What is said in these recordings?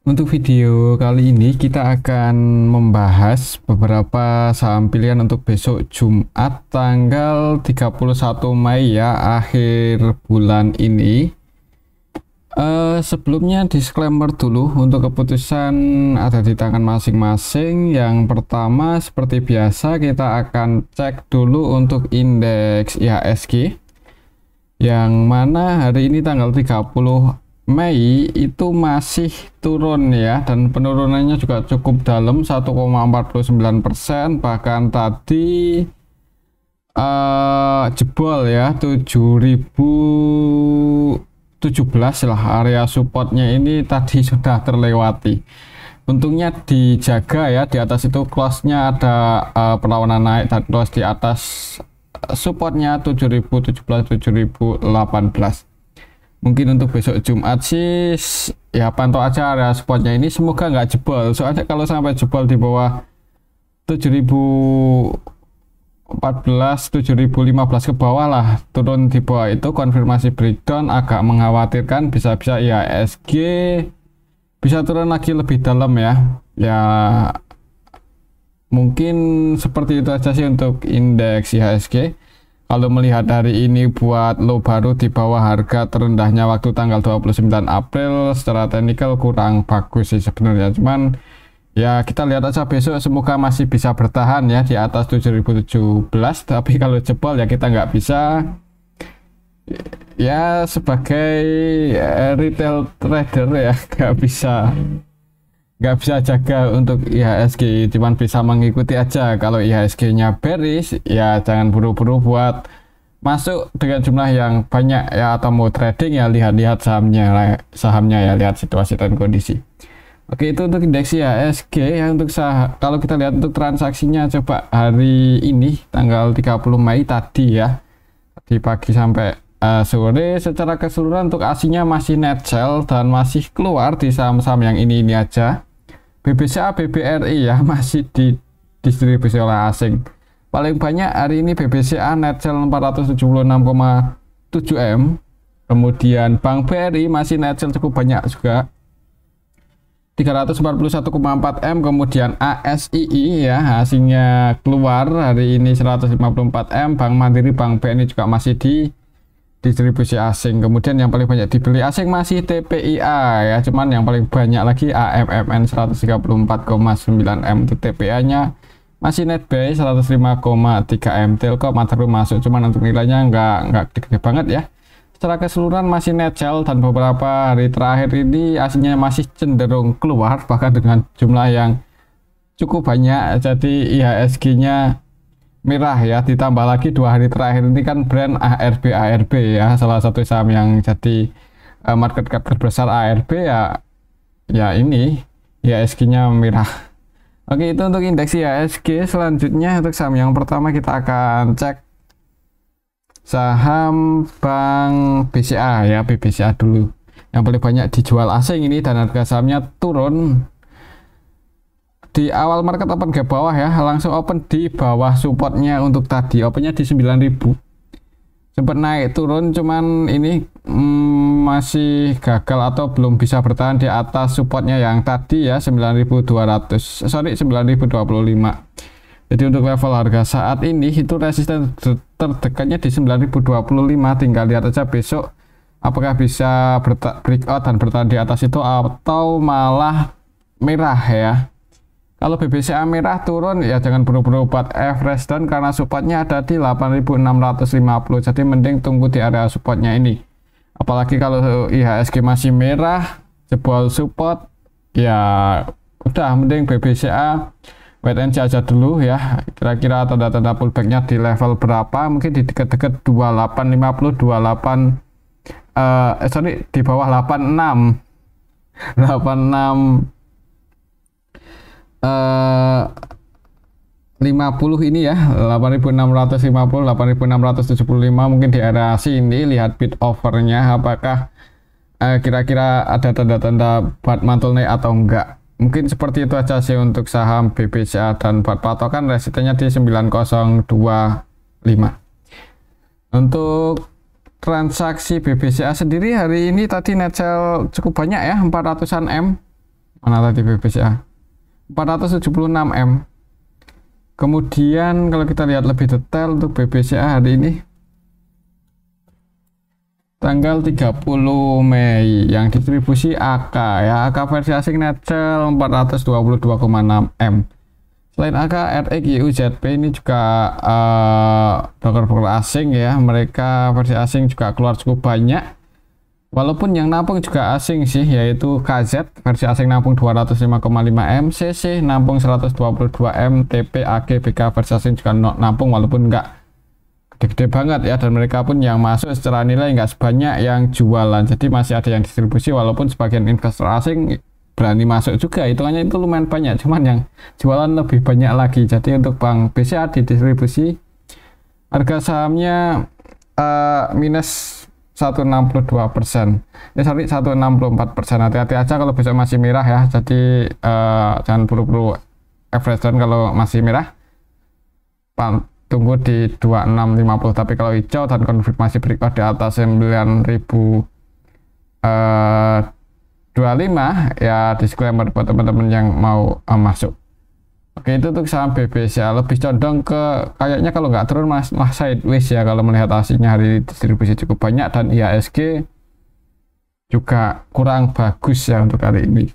Untuk video kali ini kita akan membahas beberapa saham pilihan untuk besok Jumat tanggal 31 Mei ya, akhir bulan ini. Sebelumnya disclaimer dulu, untuk keputusan ada di tangan masing-masing. Yang pertama seperti biasa kita akan cek dulu untuk indeks IHSG, yang mana hari ini tanggal 30 Mei itu masih turun ya, dan penurunannya juga cukup dalam 1,49%, bahkan tadi jebol ya 7017 lah, area supportnya ini tadi sudah terlewati. Untungnya dijaga ya, di atas itu close-nya ada perlawanan naik dan close di atas supportnya 7017 7018. Mungkin untuk besok Jumat sih ya pantau aja area supportnya ini, semoga nggak jebol. Soalnya kalau sampai jebol di bawah 7014 7015 ke bawah lah, turun di bawah itu konfirmasi breakdown, agak mengkhawatirkan. Bisa-bisa IHSG bisa turun lagi lebih dalam ya. Ya mungkin seperti itu aja sih untuk indeks IHSG. Kalau melihat hari ini buat low baru di bawah harga terendahnya waktu tanggal 29 April, secara teknikal kurang bagus sih sebenarnya. Cuman ya kita lihat aja besok, semoga masih bisa bertahan ya di atas 7017. Tapi kalau jebol ya kita nggak bisa ya, sebagai retail trader ya nggak bisa jaga untuk IHSG, cuman bisa mengikuti aja. Kalau IHSG-nya bearish ya jangan buru-buru buat masuk dengan jumlah yang banyak ya, atau mau trading ya lihat-lihat sahamnya ya, lihat situasi dan kondisi. Oke, itu untuk indeks IHSG ya. Untuk kalau kita lihat untuk transaksinya, coba hari ini tanggal 30 Mei tadi ya, di pagi sampai sore, secara keseluruhan untuk aslinya masih net sell dan masih keluar di saham-saham yang ini aja. BBCA, BBRI ya masih didistribusi oleh asing. Paling banyak hari ini BBCA net sell 476,7 M. Kemudian Bank BRI masih net sell cukup banyak juga, 341,4 M. Kemudian ASII ya hasilnya keluar hari ini 154 M. Bank Mandiri, Bank BNI juga masih di distribusi asing. Kemudian yang paling banyak dibeli asing masih TPIA ya, cuman yang paling banyak lagi AMMN 134,9 M. Untuk TPA nya masih net buy 105,3 M. Telkom baru masuk, cuman untuk nilainya nggak gede banget ya. Secara keseluruhan masih net sell, dan beberapa hari terakhir ini aslinya masih cenderung keluar bahkan dengan jumlah yang cukup banyak. Jadi IHSG nya merah ya, ditambah lagi 2 hari terakhir ini kan brand ARB ya, salah satu saham yang jadi market cap terbesar ARB ya ini IHSG nya merah. Oke, itu untuk indeks IHSG. Selanjutnya untuk saham yang pertama kita akan cek saham Bank BCA ya, BBCA dulu yang paling banyak dijual asing ini, dan harga sahamnya turun di awal market open ke bawah ya, langsung open di bawah supportnya. Untuk tadi opennya di 9.000, sempat naik turun, cuman ini masih gagal atau belum bisa bertahan di atas supportnya yang tadi ya 9.200, sorry 9.025. Jadi untuk level harga saat ini itu resisten terdekatnya di 9.025. Tinggal lihat aja besok apakah bisa breakout dan bertahan di atas itu atau malah merah ya. Kalau BBCA merah turun ya jangan buru-buru buat average down, karena supportnya ada di 8.650. jadi mending tunggu di area supportnya ini. Apalagi kalau IHSG masih merah jebol support ya udah, mending BBCA wait and see aja dulu ya. Kira-kira tanda-tanda pullbacknya di level berapa, mungkin di dekat-dekat 2850 di bawah 86 50 ini ya, 8.650 8.675, mungkin di area sini. Lihat bid overnya apakah kira-kira ada tanda-tanda buat mantul naik atau enggak. Mungkin seperti itu aja sih untuk saham BBCA, dan buat patokan resistennya di 9025. Untuk transaksi BBCA sendiri hari ini tadi net sell cukup banyak ya, 400-an M. Mana tadi BBCA 476 M. Kemudian kalau kita lihat lebih detail untuk BBCA hari ini tanggal 30 Mei yang distribusi AK ya, AK versi asing Netcel 422,6 M. Selain AK, RX, YU, ZP ini juga broker-broker asing ya, mereka versi asing juga keluar cukup banyak. Walaupun yang nampung juga asing sih, yaitu KZ versi asing nampung 205,5 M, CC nampung 122 M, TP, AG, BK versi asing juga nampung walaupun enggak gede-gede banget ya, dan mereka pun yang masuk secara nilai enggak sebanyak yang jualan. Jadi masih ada yang distribusi walaupun sebagian investor asing berani masuk juga, hitungannya itu lumayan banyak, cuman yang jualan lebih banyak lagi. Jadi untuk Bank BCA di distribusi harga sahamnya minus 162%, sorry 164%. Hati-hati aja kalau besok masih merah ya, jadi jangan buru-buru average down kalau masih merah, tunggu di 2650. Tapi kalau hijau dan konfirmasi breakout di atas 9025 ya disclaimer buat teman-teman yang mau masuk. Oke, itu untuk saham BBCA lebih condong ke kayaknya kalau nggak turun malah sideways ya, kalau melihat hasilnya hari ini distribusi cukup banyak dan IHSG juga kurang bagus ya untuk hari ini.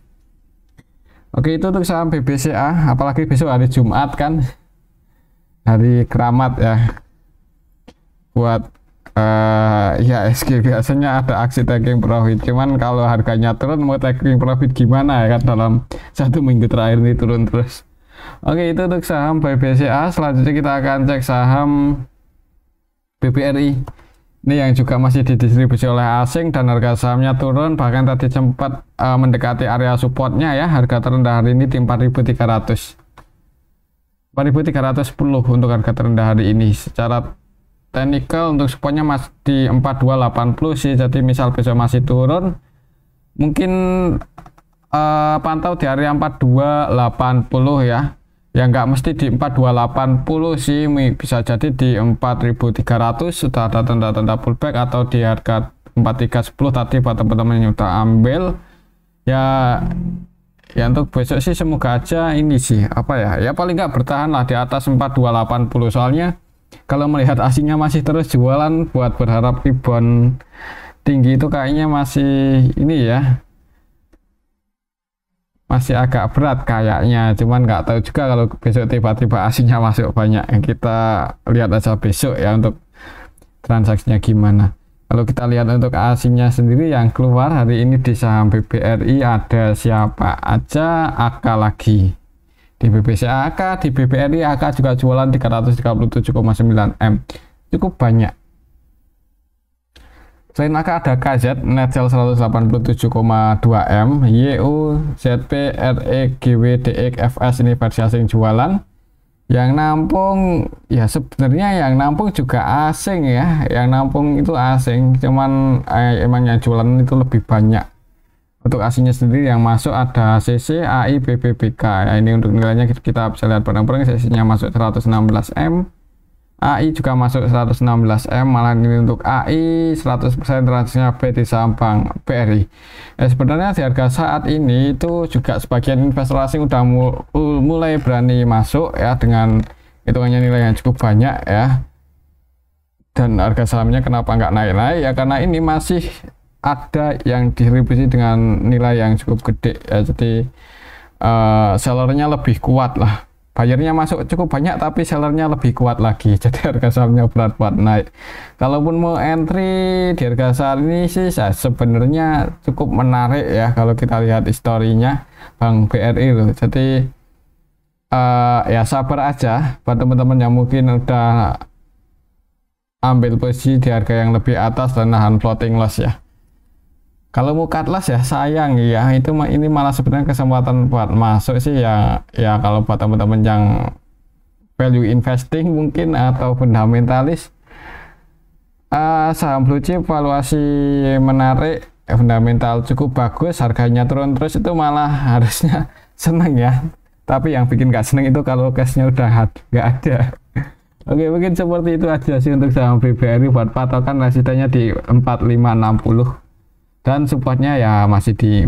Oke, itu untuk saham BBCA, apalagi besok hari Jumat kan, hari keramat ya buat IHSG. Biasanya ada aksi taking profit, cuman kalau harganya turun mau taking profit gimana ya kan, dalam 1 minggu terakhir ini turun terus. Oke, itu untuk saham BBCA. Selanjutnya kita akan cek saham BBRI. Ini yang juga masih didistribusi oleh asing dan harga sahamnya turun, bahkan tadi sempat mendekati area supportnya ya. Harga terendah hari ini di 4.300, 4.310 untuk harga terendah hari ini. Secara teknikal untuk supportnya masih di 4280 sih. Jadi misal besok masih turun, mungkin pantau di area 4280 ya. Ya nggak mesti di 4280 sih, bisa jadi di 4300 sudah ada tanda-tanda pullback, atau di harga 4310 tadi buat teman-teman yang udah ambil ya. Ya untuk besok sih semoga aja ini sih ya paling nggak bertahan lah di atas 4280. Soalnya kalau melihat aslinya masih terus jualan, buat berharap rebound tinggi itu kayaknya masih ini ya, masih agak berat kayaknya. Cuman nggak tahu juga kalau besok tiba-tiba aslinya masuk banyak. Kita lihat aja besok ya untuk transaksinya gimana. Kalau kita lihat untuk aslinya sendiri yang keluar hari ini di saham BBRI ada siapa aja? AK lagi di BBCA, AK di BBRI, AK juga jualan 337,9 M, cukup banyak. Selain AK ada KZ Netcel 187,2 M, YU, ZP, RE, GW, DX, FS ini versi asing jualan. Yang nampung ya sebenarnya yang nampung juga asing ya, yang nampung itu asing, cuman emang yang jualan itu lebih banyak. Untuk asingnya sendiri yang masuk ada CC, AI, BBBK ya. Ini untuk nilainya kita bisa lihat bareng-bareng. CC-nya masuk 116 M, AI juga masuk 116 M, malah ini untuk AI 100% transaksinya B di saham Bank BRI. Sebenarnya di harga saat ini itu juga sebagian investor asing udah mulai berani masuk ya, dengan hitungannya nilai yang cukup banyak ya. Dan harga sahamnya kenapa nggak naik-naik ya, karena ini masih ada yang distribusi dengan nilai yang cukup gede ya. Jadi sellernya lebih kuat lah. Bayarnya masuk cukup banyak tapi sellernya lebih kuat lagi, jadi harga sahamnya berat buat naik. Kalaupun mau entry di harga saat ini sih sebenarnya cukup menarik ya kalau kita lihat historinya Bank BRI loh. Jadi ya sabar aja buat teman-teman yang mungkin udah ambil posisi di harga yang lebih atas dan nahan floating loss ya. Kalau mau cut loss ya sayang ya, itu ini malah sebenarnya kesempatan buat masuk sih ya. Ya kalau buat teman-teman yang value investing mungkin atau fundamentalis, saham blue chip valuasi menarik, fundamental cukup bagus, harganya turun terus, itu malah harusnya seneng ya. Tapi yang bikin gak seneng itu kalau cashnya udah nggak ada. Oke, mungkin seperti itu aja sih untuk saham BBRI. Buat patokan resistennya di 4560 dan supportnya ya masih di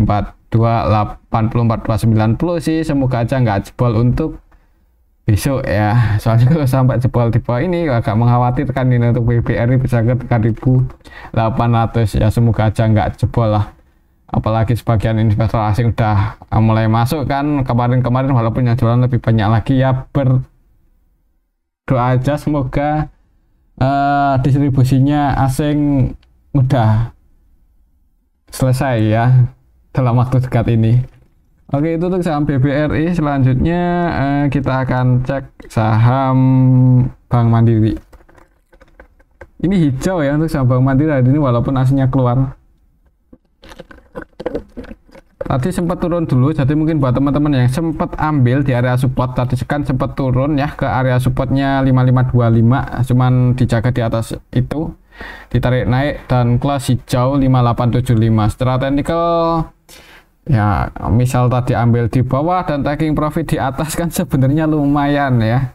284 290 sih, semoga aja nggak jebol untuk besok ya, soalnya kalau sampai jebol di bawah ini agak mengkhawatirkan ini untuk BBRI bisa ke 3.800 ya, semoga aja nggak jebol lah, apalagi sebagian investor asing udah mulai masuk kan kemarin-kemarin, walaupun yang jualan lebih banyak lagi ya, berdoa aja semoga distribusinya asing udah selesai ya dalam waktu dekat ini. Oke, itu untuk saham BBRI. Selanjutnya kita akan cek saham Bank Mandiri. Ini hijau ya untuk saham Bank Mandiri hari ini, walaupun aslinya keluar. Tadi sempat turun dulu, jadi mungkin buat teman-teman yang sempat ambil di area support, tadi kan sempat turun ya ke area supportnya 5525, cuman dijaga di atas itu, ditarik naik dan close hijau 5875. Secara teknikal ya, misal tadi ambil di bawah dan taking profit di atas kan sebenarnya lumayan ya.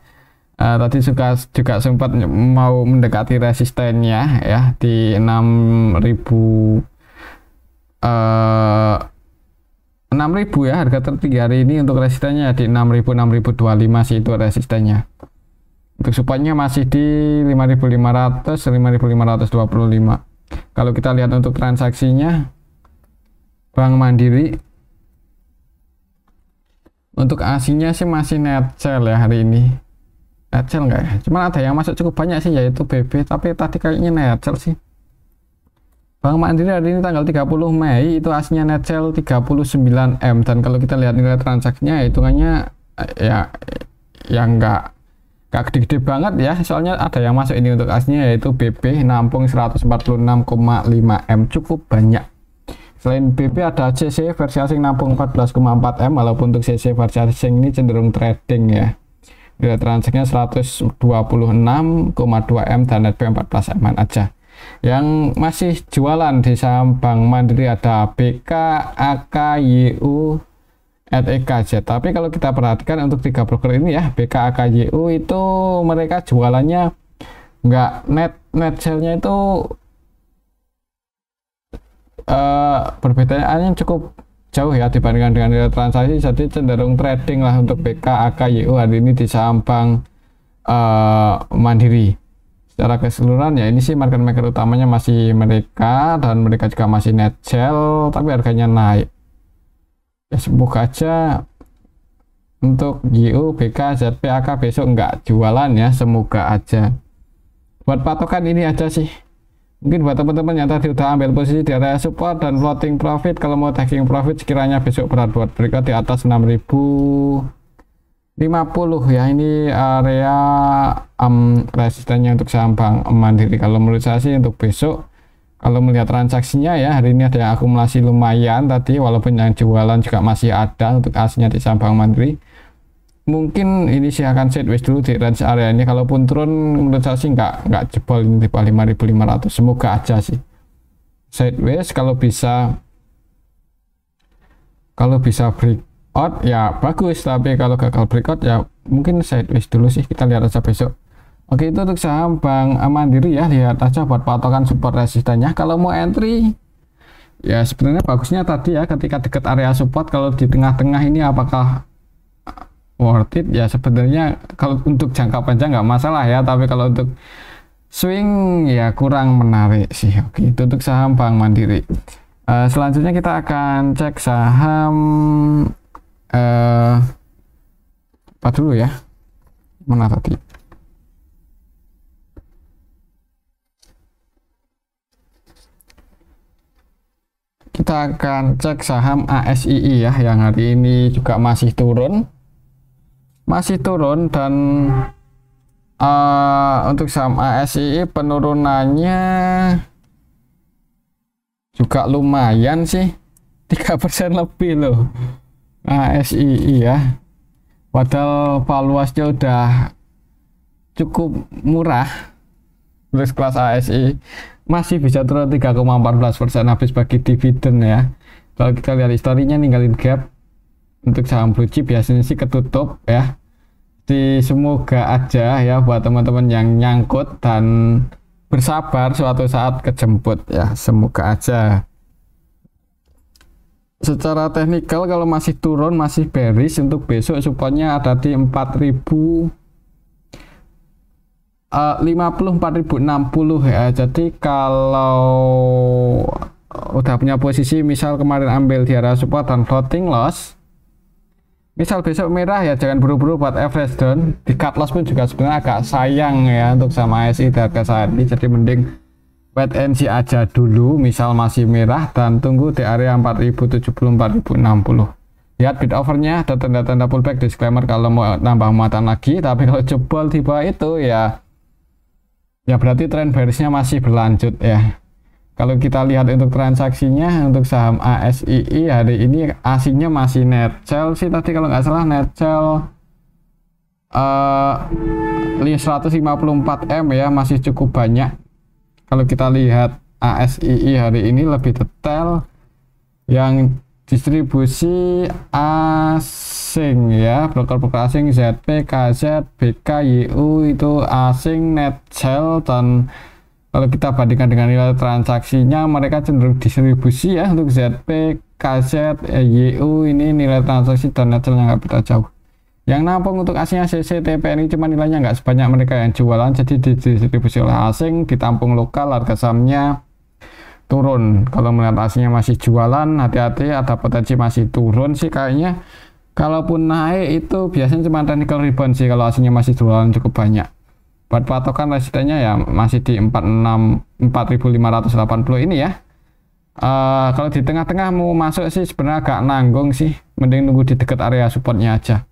Tadi juga sempat mau mendekati resistennya ya di 6.000 ya, harga tertinggi hari ini untuk resistennya di 6.000 6.025 sih itu resistennya. Untuk supportnya masih di 5.500 5.525. Kalau kita lihat untuk transaksinya Bank Mandiri, untuk asinya sih masih net sell ya hari ini. Net sell enggak ya? Cuman ada yang masuk cukup banyak sih, yaitu BB, tapi tadi kayaknya net sell sih. Bank Mandiri hari ini tanggal 30 Mei itu asinya net sell 39M, dan kalau kita lihat nilai transaksinya hitungannya ya enggak gede-gede banget ya, soalnya ada yang masuk ini untuk asinya yaitu BB nampung 146,5M, cukup banyak. Selain BB ada CC versi asing nampung 14,4M, walaupun untuk CC versi asing ini cenderung trading ya. Nilai transaksinya 126,2M dan netpay 14M aja. Yang masih jualan di saham Bank Mandiri ada BK, AK, YU, EKZ. Tapi kalau kita perhatikan untuk 3 broker ini ya, BK, AK, YU itu mereka jualannya nggak net sale-nya itu perbedaannya cukup jauh ya dibandingkan dengan nilai transaksi, jadi cenderung trading lah untuk BK, AK, YU hari ini di saham Bank Mandiri. Secara keseluruhan ya ini sih market maker utamanya masih mereka, dan mereka juga masih net sell tapi harganya naik ya, semoga aja untuk YU, BK, ZP, AK besok nggak jualan ya, semoga aja. Buat patokan ini aja sih, mungkin buat teman-teman yang tadi udah ambil posisi di area support dan floating profit, kalau mau taking profit sekiranya besok berat buat breakout di atas 6.050 ya, ini area resistennya untuk saham Bank Mandiri. Kalau menurut saya sih untuk besok, kalau melihat transaksinya ya hari ini ada yang akumulasi lumayan tadi, walaupun yang jualan juga masih ada untuk aslinya di saham Bank Mandiri. Mungkin ini sih akan sideways dulu di range area ini, kalaupun turun menurut saya sih nggak jebol ini di bawah 5.500, semoga aja sih sideways. Kalau bisa breakout ya bagus, tapi kalau gagal breakout ya mungkin sideways dulu sih, kita lihat aja besok. Oke, itu untuk saham Bank Mandiri ya, lihat aja buat patokan support resistennya. Kalau mau entry ya sebenarnya bagusnya tadi ya ketika dekat area support, kalau di tengah-tengah ini apakah worth it ya, sebenarnya kalau untuk jangka panjang nggak masalah ya, tapi kalau untuk swing ya kurang menarik sih. Oke, itu untuk saham Bank Mandiri. Selanjutnya kita akan cek saham apa dulu ya, mana tadi, kita akan cek saham ASII ya, yang hari ini juga masih turun dan untuk saham ASII penurunannya juga lumayan sih, 3% lebih loh ASII ya, padahal valuasinya udah cukup murah. Terus kelas ASI masih bisa turun 3,14% habis bagi dividen ya. Kalau kita lihat historinya ninggalin gap, untuk saham blue chip biasanya sih ketutup ya. Jadi semoga aja ya buat teman-teman yang nyangkut dan bersabar, suatu saat kejemput ya, semoga aja. secara teknikal kalau masih turun, masih bearish, untuk besok supportnya ada di 4060 ya. Jadi kalau udah punya posisi, misal kemarin ambil di area support dan floating loss, misal besok merah ya jangan buru-buru buat average down. Di cut loss pun juga sebenarnya agak sayang ya untuk sama ASI di harga saat ini, jadi mending wait and see aja dulu, misal masih merah, dan tunggu di area 4070 4060. Lihat bid overnya, ada tanda-tanda pullback, disclaimer kalau mau nambah muatan lagi, tapi kalau jebol di bawah itu ya berarti tren bearishnya masih berlanjut ya. Kalau kita lihat untuk transaksinya, untuk saham ASII hari ini aslinya masih net sell sih tadi kalau nggak salah, net sell 154 M ya, masih cukup banyak. Kalau kita lihat ASII hari ini lebih detail, yang distribusi asing ya, broker-broker asing ZP, KZ, BK, YU itu asing net sell, dan kalau kita bandingkan dengan nilai transaksinya mereka cenderung distribusi ya. Untuk ZP, KZ, YU ini nilai transaksi dan net sell-nya nggak beda jauh. Yang nampung untuk asingnya CCTP ini cuma nilainya nggak sebanyak mereka yang jualan, jadi didistribusi oleh asing, ditampung lokal, harga sahamnya turun. Kalau melihat asingnya masih jualan, hati-hati, ada potensi masih turun sih kayaknya. Kalaupun naik itu biasanya cuma technical rebound sih kalau asingnya masih jualan cukup banyak. Buat patokan resistennya ya masih di 4580 ini ya. Kalau di tengah-tengah mau masuk sih sebenarnya agak nanggung sih, mending nunggu di dekat area supportnya aja.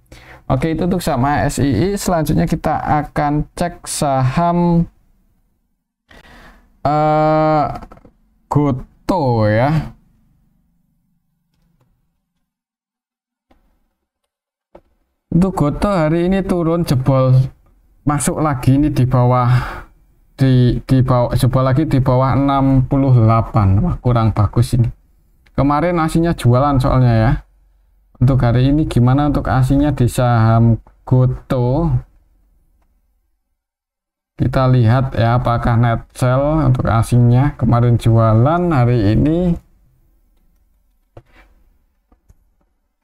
Oke, itu untuk sama SII. Selanjutnya kita akan cek saham Goto ya. Untuk Goto hari ini turun, jebol masuk lagi ini di bawah jebol lagi di bawah 68. Wah, kurang bagus ini. Kemarin aslinya jualan soalnya ya. Untuk hari ini gimana untuk aslinya di saham Goto? Kita lihat ya apakah net sell untuk asingnya. Kemarin jualan, hari ini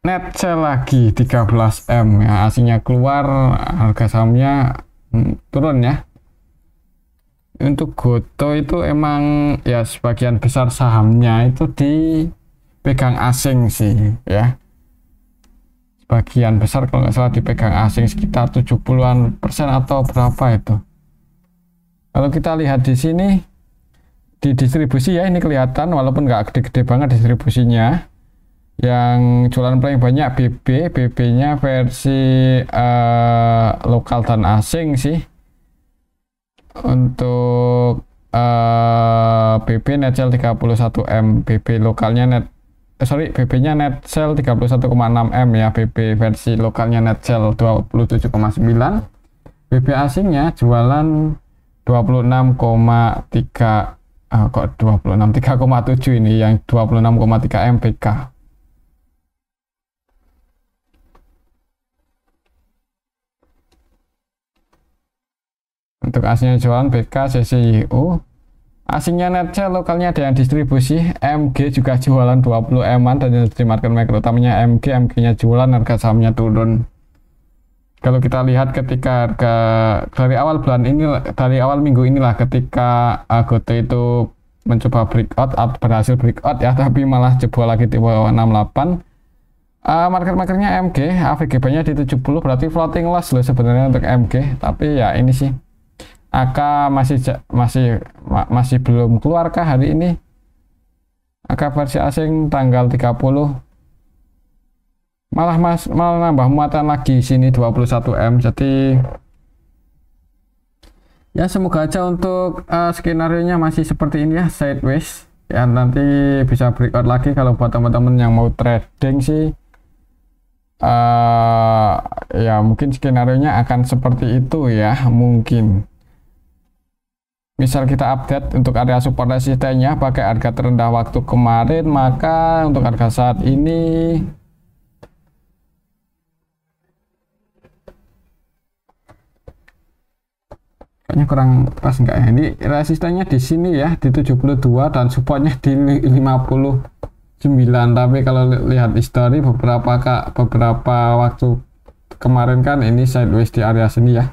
net sell lagi 13 M ya, asingnya keluar, harga sahamnya turun ya. Untuk Goto itu emang ya sebagian besar sahamnya itu dipegang asing sih ya. Sebagian besar kalau nggak salah dipegang asing, sekitar 70-an persen atau berapa itu. Kalau kita lihat di sini di distribusi ya, ini kelihatan walaupun nggak gede-gede banget distribusinya. Yang jualan paling banyak BB-nya versi lokal dan asing sih. Untuk BB net sell 31 M, BB lokalnya BB-nya net sell 31,6 M ya, BB versi lokalnya net sell 27,9. BB asingnya jualan 26,3 kok 26 3,7 ini, yang 26,3 MPK. Untuk asingnya jualan BK, CCIU. Asingnya net sell, lokalnya ada yang distribusi. MG juga jualan 20 M-an, dan industri market maker utamanya MG-nya jualan, harga sahamnya turun. Kalau kita lihat ketika harga dari awal bulan ini, dari awal minggu inilah ketika Goto itu mencoba breakout, berhasil breakout ya, tapi malah jebol lagi di bawah 68. Market makernya MG, AVGB-nya di 70, berarti floating loss loh sebenarnya untuk MG. Tapi ya ini sih AK masih belum keluarkah hari ini? AK versi asing tanggal 30 malah nambah muatan lagi sini 21 M. Jadi ya semoga aja untuk skenario nya masih seperti ini ya, sideways ya, nanti bisa breakout lagi. Kalau buat teman-teman yang mau trading sih ya mungkin skenario nya akan seperti itu ya. Mungkin misal kita update untuk area support resistennya pakai harga terendah waktu kemarin, maka untuk harga saat ini kayaknya kurang pas enggak ya. Ini resistennya di sini ya di 72 dan supportnya di 51 9, tapi kalau lihat history beberapa waktu kemarin kan ini sideways di area sini ya.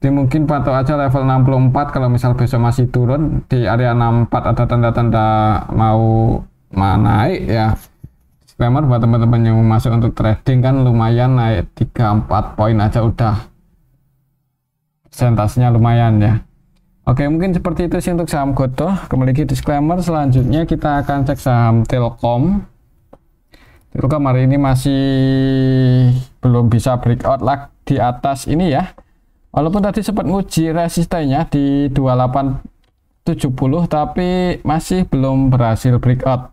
Jadi mungkin pantau aja level 64, kalau misal besok masih turun di area 64 ada tanda-tanda mau naik ya. Disclaimer buat teman-teman yang mau masuk untuk trading kan lumayan, naik 3-4 poin aja udah persentasenya lumayan ya. Oke, mungkin seperti itu sih untuk saham Gotoh. Kembali ke disclaimer, selanjutnya kita akan cek saham Telkom. Telkom hari ini masih belum bisa breakout lag di atas ini ya. Walaupun tadi sempat nguji resistennya di 2870, tapi masih belum berhasil breakout.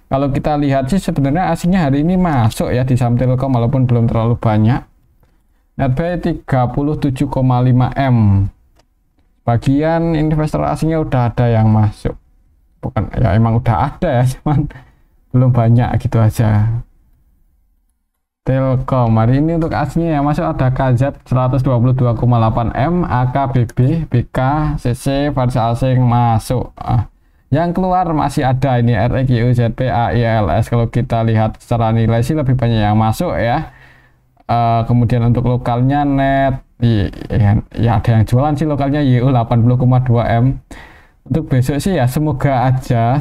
Kalau kita lihat sih sebenarnya asingnya hari ini masuk ya di saham Telkom walaupun belum terlalu banyak. Net buy 37,5 M. Bagian investor asingnya udah ada yang masuk, bukan ya, emang udah ada ya, cuman belum banyak gitu aja. Telkom hari ini untuk asingnya yang masuk ada KZ 122,8 M, AKBB, BK, CC, Farsa asing masuk. Yang keluar masih ada ini REGU, ZP, AILS. Kalau kita lihat secara nilai sih lebih banyak yang masuk ya. Kemudian untuk lokalnya net ya ada yang jualan sih lokalnya YU 80,2 M. Untuk besok sih ya semoga aja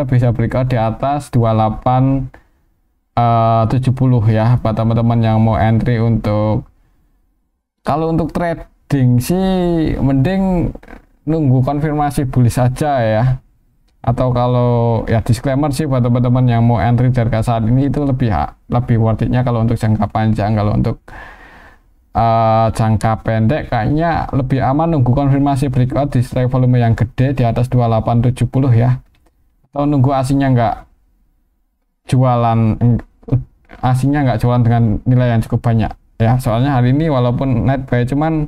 bisa breakout di atas 2870 ya buat teman-teman yang mau entry. Untuk kalau untuk trading sih mending nunggu konfirmasi bullish saja ya, atau kalau ya disclaimer sih buat teman-teman yang mau entry dari saat ini itu lebih worth it-nya kalau untuk jangka panjang. Kalau untuk jangka pendek kayaknya lebih aman nunggu konfirmasi breakout di strike volume yang gede di atas 2870 ya, atau nunggu asingnya nggak jualan dengan nilai yang cukup banyak ya. Soalnya hari ini walaupun net buy cuman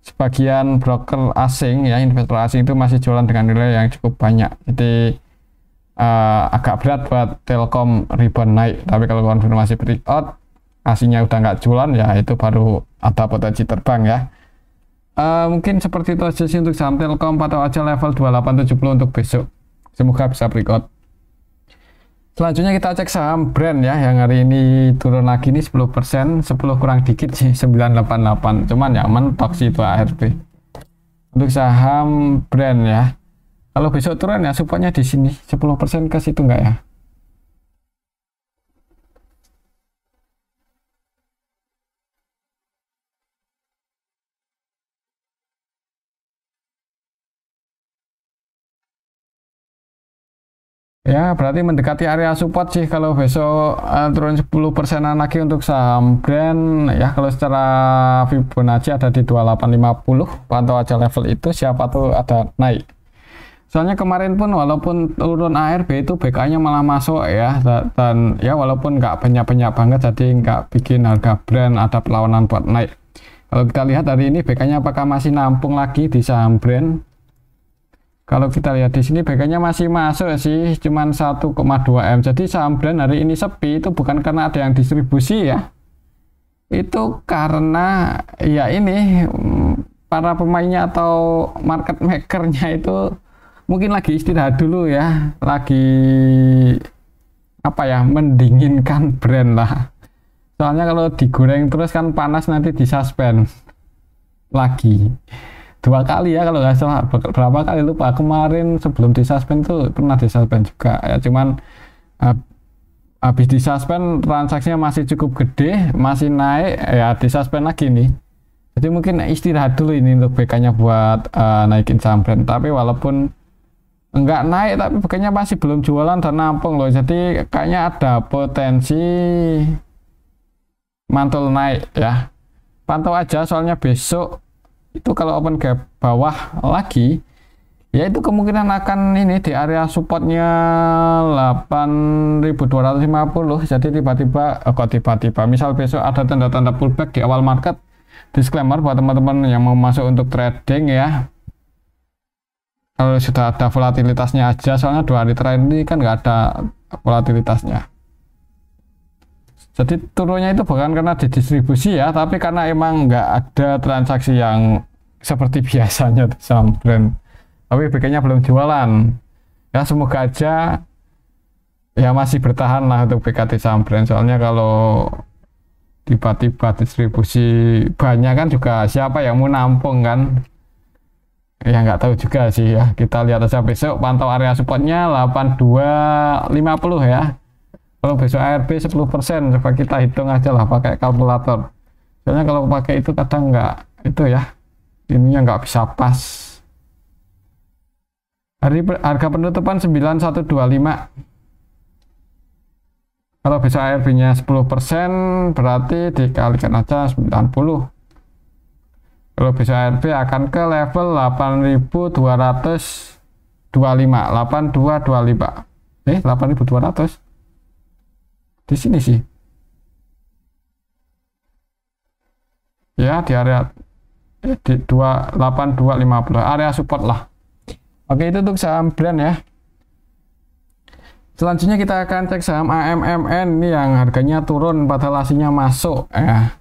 sebagian broker asing ya, investor asing itu masih jualan dengan nilai yang cukup banyak. Jadi agak berat buat Telkom rebound naik, tapi kalau konfirmasi breakout asingnya udah nggak jualan ya, itu baru ada potensi terbang ya. Mungkin seperti itu aja sih untuk saham Telkom, atau aja level 2870 untuk besok, semoga bisa breakout. Selanjutnya kita cek saham brand ya, yang hari ini turun lagi nih 10%, 10 kurang dikit sih 988, cuman ya mentok sih itu ARB. Untuk saham brand ya, kalau besok turun ya supportnya di sini 10% ke situ enggak ya. Ya berarti mendekati area support sih kalau besok turun 10%an lagi untuk saham brand ya. Kalau secara Fibonacci ada di 2850, pantau aja level itu, siapa tuh ada naik. Soalnya kemarin pun walaupun turun ARB itu BK-nya malah masuk ya, dan ya walaupun nggak banyak-banyak banget jadi nggak bikin harga brand ada perlawanan buat naik. Kalau kita lihat hari ini BK-nya apakah masih nampung lagi di saham brand? Kalau kita lihat di sini BK-nya masih masuk sih, cuman 1,2 M. Jadi saham brand hari ini sepi itu bukan karena ada yang distribusi ya. Itu karena ya ini para pemainnya atau market makernya itu mungkin lagi istirahat dulu ya, lagi apa ya, mendinginkan brand lah. Soalnya kalau digoreng terus kan panas, nanti disuspend lagi 2 kali ya kalau nggak salah, berapa kali lupa. Kemarin sebelum disuspend tuh pernah disuspend juga ya, cuman habis disuspend transaksinya masih cukup gede, masih naik ya, disuspend lagi nih. Jadi mungkin istirahat dulu ini untuk BK-nya buat naikin saham brand. Tapi walaupun enggak naik tapi BK-nya masih belum jualan dan nampung loh. Jadi kayaknya ada potensi mantul naik ya. Pantau aja soalnya besok itu kalau open gap bawah lagi ya, itu kemungkinan akan ini di area supportnya 8.250. jadi tiba-tiba misal besok ada tanda-tanda pullback di awal market, disclaimer buat teman-teman yang mau masuk untuk trading ya, kalau sudah ada volatilitasnya aja, soalnya 2 hari terakhir ini kan nggak ada volatilitasnya. Jadi turunnya itu bukan karena didistribusi ya, tapi karena emang nggak ada transaksi yang seperti biasanya saham brand. Tapi BK-nya belum jualan. Ya semoga aja ya masih bertahan lah untuk BKT saham brand, soalnya kalau tiba-tiba distribusi banyak kan juga siapa yang mau nampung kan, ya nggak tahu juga sih ya. Kita lihat aja besok, pantau area supportnya 8250 ya. Kalau besok ARB 10%, coba kita hitung aja lah pakai kalkulator, soalnya kalau pakai itu kadang nggak itu ya, ininya nggak bisa pas. Harga penutupan 9125. Kalau besok ARB-nya 10%, berarti dikalikan aja 90. Kalau besok ARB akan ke level 8225, 8225. 8200. Di sini sih. Ya, di area di 8250, area support lah. Oke, itu untuk saham brand ya. Selanjutnya kita akan cek saham AMMN ini yang harganya turun padahal aslinya masuk ya.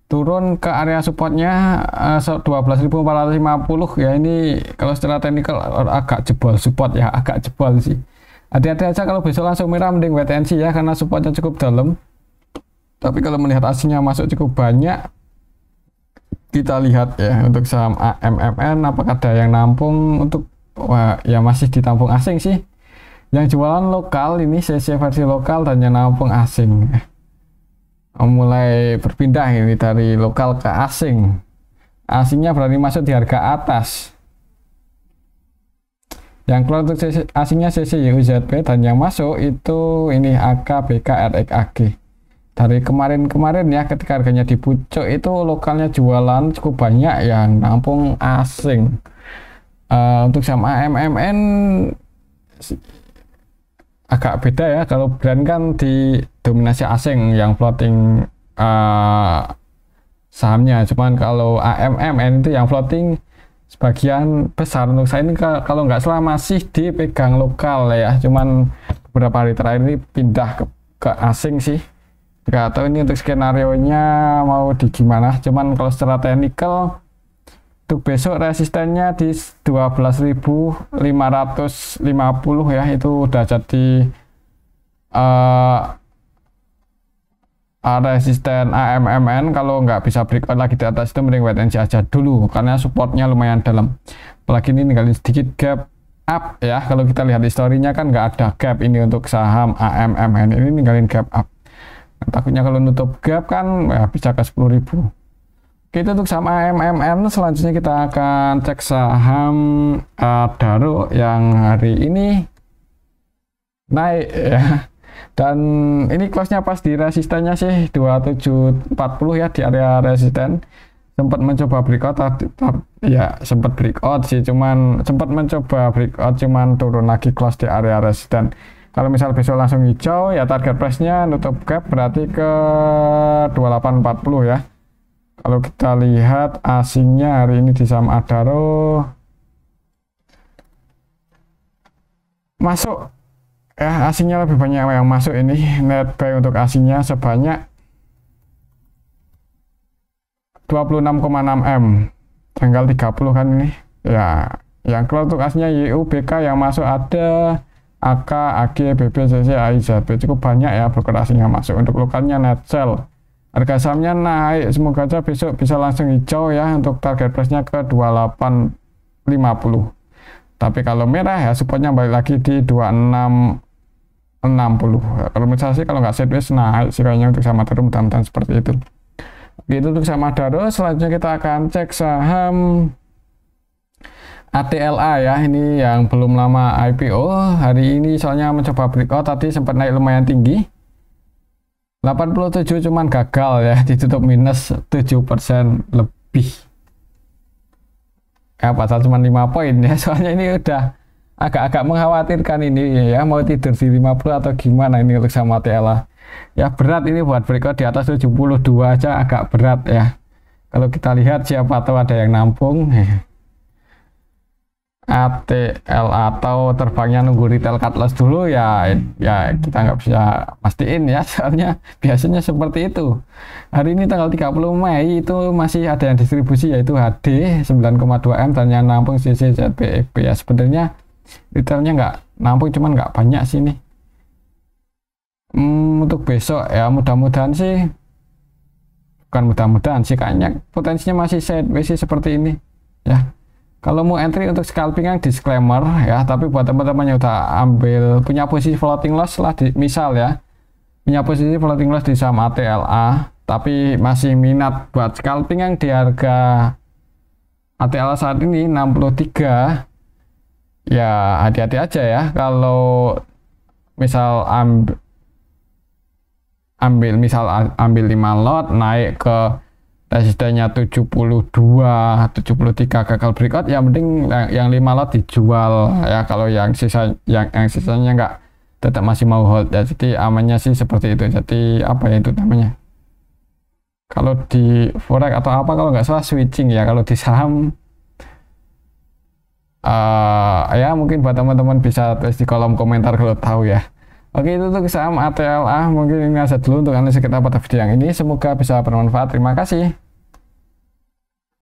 Turun ke area supportnya 12.450 ya. Ini kalau secara teknikal agak jebol support ya, agak jebol sih. Hati-hati aja kalau besok langsung merah, mending wait and see ya, karena supportnya cukup dalam. Tapi kalau melihat aslinya masuk cukup banyak, kita lihat ya untuk saham AMMN apakah ada yang nampung untuk, wah ya masih ditampung asing sih. Yang jualan lokal ini CC versi lokal dan yang nampung asing. Mulai berpindah ini dari lokal ke asing. Asingnya berani masuk di harga atas. Yang keluar untuk asingnya CCYUZB dan yang masuk itu ini AKBK RXAG. Dari kemarin-kemarin ya, ketika harganya di pucuk itu lokalnya jualan cukup banyak yang nampung asing. Untuk saham AMMN agak beda ya, kalau brand kan didominasi asing yang floating sahamnya, cuman kalau AMMN itu yang floating sebagian besar. Untuk saya ini kalau nggak salah masih dipegang lokal ya, cuman beberapa hari terakhir ini pindah ke asing sih. Nggak tahu ini untuk skenario nya mau di gimana, cuman kalau secara teknikal untuk besok resistennya di 12.550 ya, itu udah jadi resisten AMMN. Kalau nggak bisa breakout lagi di atas itu mending wait and see aja dulu, karena supportnya lumayan dalam. Apalagi ini ninggalin sedikit gap up ya, kalau kita lihat historinya kan nggak ada gap ini untuk saham AMMN, ini ninggalin gap up. Nah, takutnya kalau nutup gap kan ya bisa ke 10.000. Itu untuk saham AMMN. Selanjutnya kita akan cek saham Adaro yang hari ini naik ya, dan ini close-nya pas di resistennya sih 2740 ya, di area resisten. Sempat mencoba breakout ya, sempat breakout sih, cuman sempat mencoba breakout cuman turun lagi close di area resisten. Kalau misal besok langsung hijau ya, target price-nya nutup gap berarti ke 2840 ya. Kalau kita lihat asingnya hari ini di saham Adaro masuk ya, asingnya lebih banyak yang masuk ini. Net buy untuk asingnya sebanyak 26,6 M tanggal 30 kan ini ya. Yang keluar untuk asingnya YUBK, yang masuk ada AK, AG, BB, CC, AIZB, cukup banyak ya broker asing yang masuk. Untuk lokalnya Netsel, harga sahamnya naik, semoga aja besok bisa langsung hijau ya. Untuk target price-nya ke 2850. Tapi kalau merah ya, supportnya balik lagi di 2660. Kalau misalnya sih kalau nggak sideways naik sih kayaknya untuk sama Adaro, mudah-mudahan seperti itu. Gitu untuk sama Adaro. Selanjutnya kita akan cek saham ATLA ya, ini yang belum lama IPO. Hari ini soalnya mencoba breakout, tadi sempat naik lumayan tinggi 87, cuman gagal ya, ditutup minus 7% lebih ya, pasal cuma 5 poin ya. Soalnya ini udah agak-agak mengkhawatirkan ini ya, mau tidur di 50 atau gimana ini untuk sama ATLA ya. Berat ini buat breakout di atas 72 aja, agak berat ya. Kalau kita lihat siapa tahu ada yang nampung ATL, atau terbangnya nunggu retail cut loss dulu ya, kita nggak bisa pastiin ya, soalnya biasanya seperti itu. Hari ini tanggal 30 Mei itu masih ada yang distribusi, yaitu HD 9,2 M dan yang nampung CCZBXB ya. Sebenarnya retailnya nggak nampung, cuman nggak banyak sini untuk besok ya mudah-mudahan sih, bukan mudah-mudahan sih, kayaknya potensinya masih sideways sih seperti ini ya. Kalau mau entry untuk scalping yang disclaimer ya, tapi buat teman-teman yang udah punya posisi floating loss lah, misal ya, punya posisi floating loss di saham ATLA, tapi masih minat buat scalping yang di harga ATLA saat ini 63, ya hati-hati aja ya. Kalau misal ambil 5 lot naik ke resistennya 72, 73 gagal breakout, ya mending yang 5 lot dijual ya. Kalau yang sisanya nggak, tetap masih mau hold ya. Jadi amannya sih seperti itu. Jadi apa ya itu namanya, kalau di forex atau apa kalau nggak salah switching ya. Kalau di saham ya mungkin buat teman-teman bisa tulis di kolom komentar kalau tahu ya. Oke, itu untuk saham ATLA. Mungkin ini aja dulu untuk analisis kita pada video yang ini. Semoga bisa bermanfaat. Terima kasih.